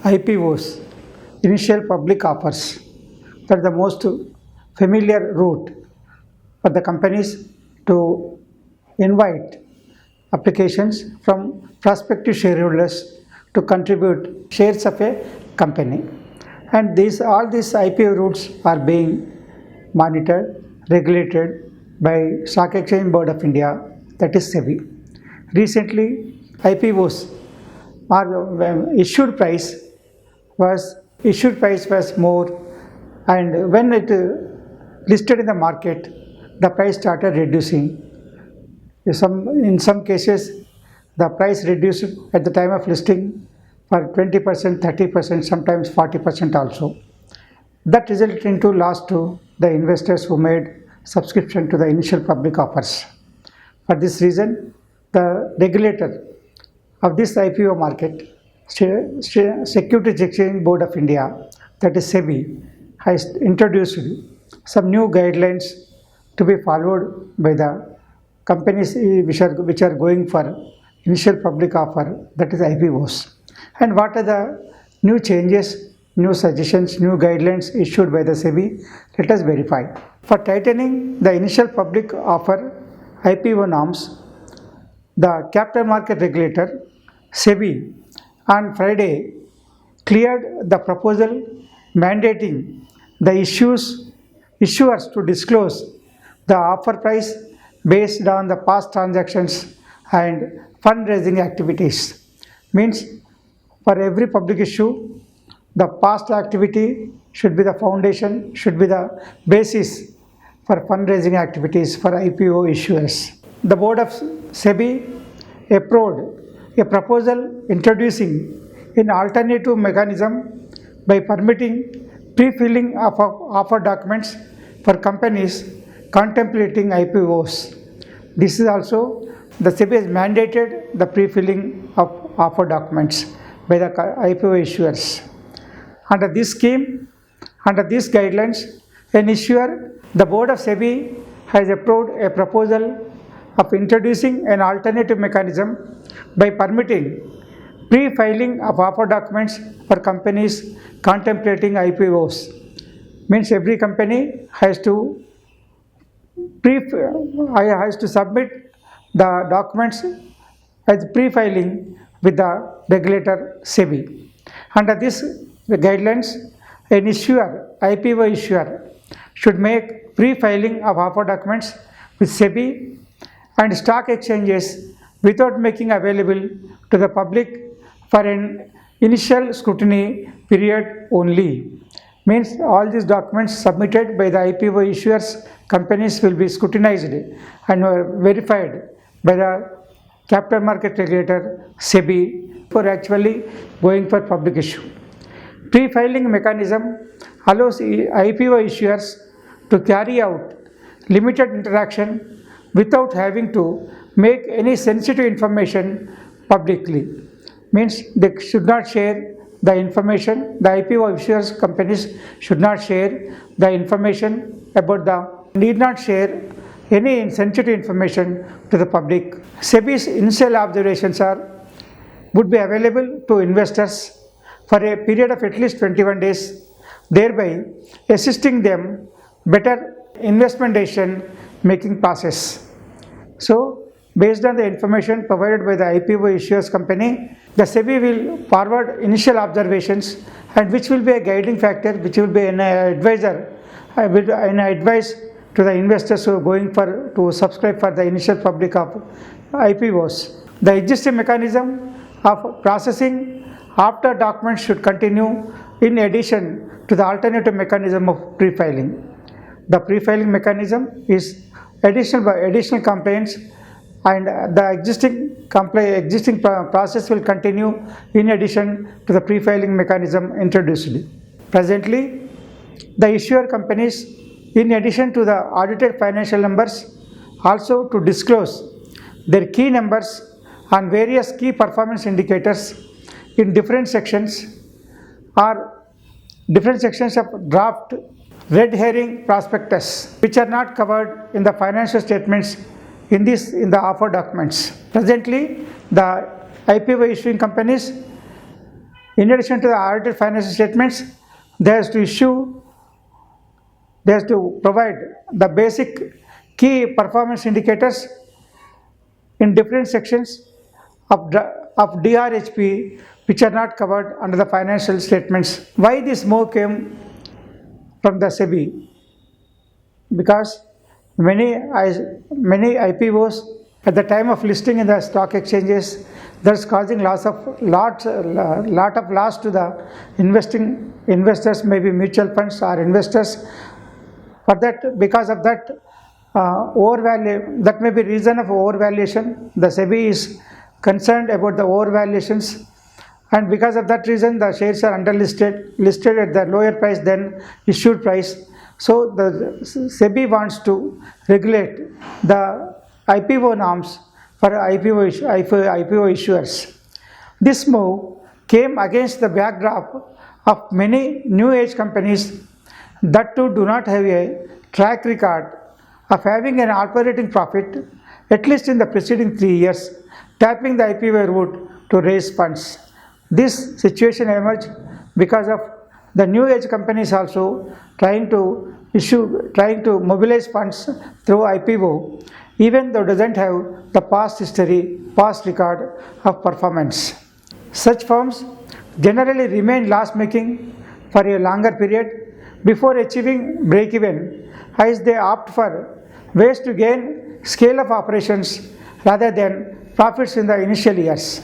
IPOs, initial public offers, that is the most familiar route for the companies to invite applications from prospective shareholders to contribute shares of a company. And all these IPO routes are being monitored, regulated by Stock Exchange Board of India, that is Sebi. Recently, IPOs issued price was more, and when it listed in the market, the price started reducing. In some cases, the price reduced at the time of listing for 20%, 30%, sometimes 40% also. That resulted into loss to the investors who made subscription to the initial public offers. For this reason, the regulator of this IPO market, Securities Exchange Board of India, that is Sebi, has introduced some new guidelines to be followed by the companies which are going for initial public offer, that is IPOs. And what are the new changes, new suggestions, new guidelines issued by the Sebi? Let us verify. For tightening the initial public offer IPO norms, the capital market regulator Sebi on Friday cleared the proposal mandating the issuers to disclose the offer price based on the past transactions and fundraising activities. Means for every public issue, the past activity should be the foundation, should be the basis for fundraising activities for IPO issuers. The board of Sebi approved a proposal introducing an alternative mechanism by permitting pre-filling of offer documents for companies contemplating IPOs. This is also, the Sebi has mandated the pre-filling of offer documents by the IPO issuers. Under this scheme, under these guidelines, the board of Sebi has approved a proposal of introducing an alternative mechanism by permitting pre-filing of offer documents for companies contemplating IPOs. Means every company has to submit the documents as pre-filing with the regulator Sebi. Under these guidelines, an IPO issuer should make pre-filing of offer documents with Sebi and stock exchanges without making available to the public for an initial scrutiny period only. Means all these documents submitted by the IPO issuers companies will be scrutinized and verified by the capital market regulator Sebi for actually going for public issue. Pre-filing mechanism allows IPO issuers to carry out limited interaction without having to make any sensitive information publicly. Means they should not share the information, the IPO issuers companies should not share the information need not share any sensitive information to the public. Sebi's initial observations would be available to investors for a period of at least 21 days, thereby assisting them better investment decision making process. So, based on the information provided by the IPO issuers company, the Sebi will forward initial observations and which will be a guiding factor, which will be an advisor, an advice to the investors who are going to subscribe for the initial public IPOs. The existing mechanism of processing after documents should continue in addition to the alternative mechanism of pre-filing. The pre-filing mechanism is additional complaints, and the existing process will continue in addition to the pre-filing mechanism introduced. Presently, the issuer companies, in addition to the audited financial numbers, also to disclose their key numbers on various key performance indicators in different sections of draft red herring prospectus, which are not covered in the financial statements in the offer documents. Presently, the IPO issuing companies In addition to the audited financial statements, they has to provide the basic key performance indicators in different sections of DRHP which are not covered under the financial statements. Why this move came from the Sebi? Because many IPOs at the time of listing in the stock exchanges, that's causing lot of loss to the investors, maybe mutual funds or investors. For that, because of that overvalue, that may be reason of overvaluation. The SEBI is concerned about the overvaluations, and because of that reason, the shares are listed at the lower price than issued price. So the SEBI wants to regulate the IPO norms for IPO issuers. This move came against the backdrop of many new age companies that too do not have a track record of having an operating profit at least in the preceding 3 years, tapping the IPO route to raise funds. This situation emerged because of the new age companies also trying to mobilize funds through IPO, even though it doesn't have the past record of performance. Such firms generally remain loss-making for a longer period before achieving break-even, as they opt for ways to gain scale of operations rather than profits in the initial years.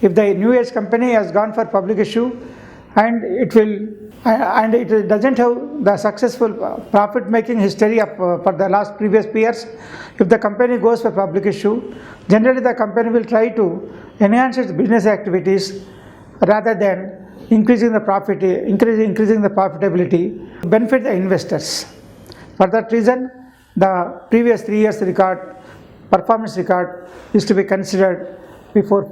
If the new age company has gone for public issue and it doesn't have the successful profit making history of for the last previous years, if the company goes for public issue, generally the company will try to enhance its business activities rather than increasing the profitability to benefit the investors. For that reason, the previous 3 years performance record is to be considered before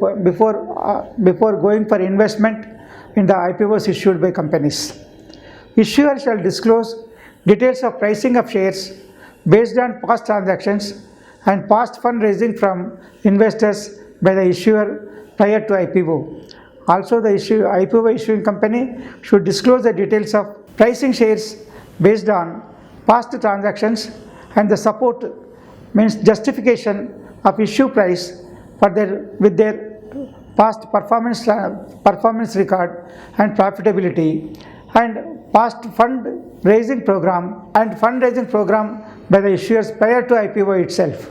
going for investment in the IPOs issued by companies. Issuer shall disclose details of pricing of shares based on past transactions and past fundraising from investors by the issuer prior to IPO. Also, the IPO issuing company should disclose the details of pricing shares based on past transactions and the support means justification of issue price with their past performance record and profitability, and past fundraising program by the issuers prior to IPO itself.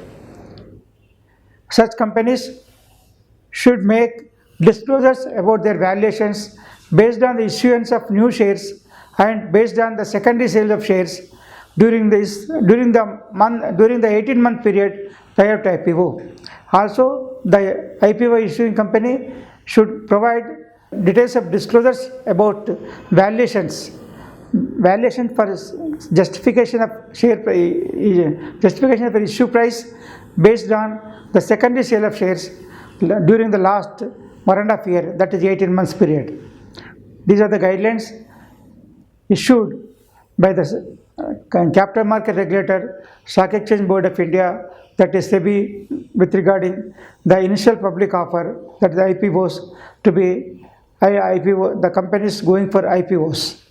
Such companies should make disclosures about their valuations based on the issuance of new shares and based on the secondary sale of shares during the 18-month period prior to IPO. Also, the IPO issuing company should provide details of disclosures about valuation for justification of issue price based on the secondary sale of shares during the last 1.5 year, that is 18 months period. These are the guidelines issued by the Capital Market Regulator, Stock Exchange Board of India, that is SEBI, with regarding the initial public offer, that the IPOs to be the companies going for IPOs.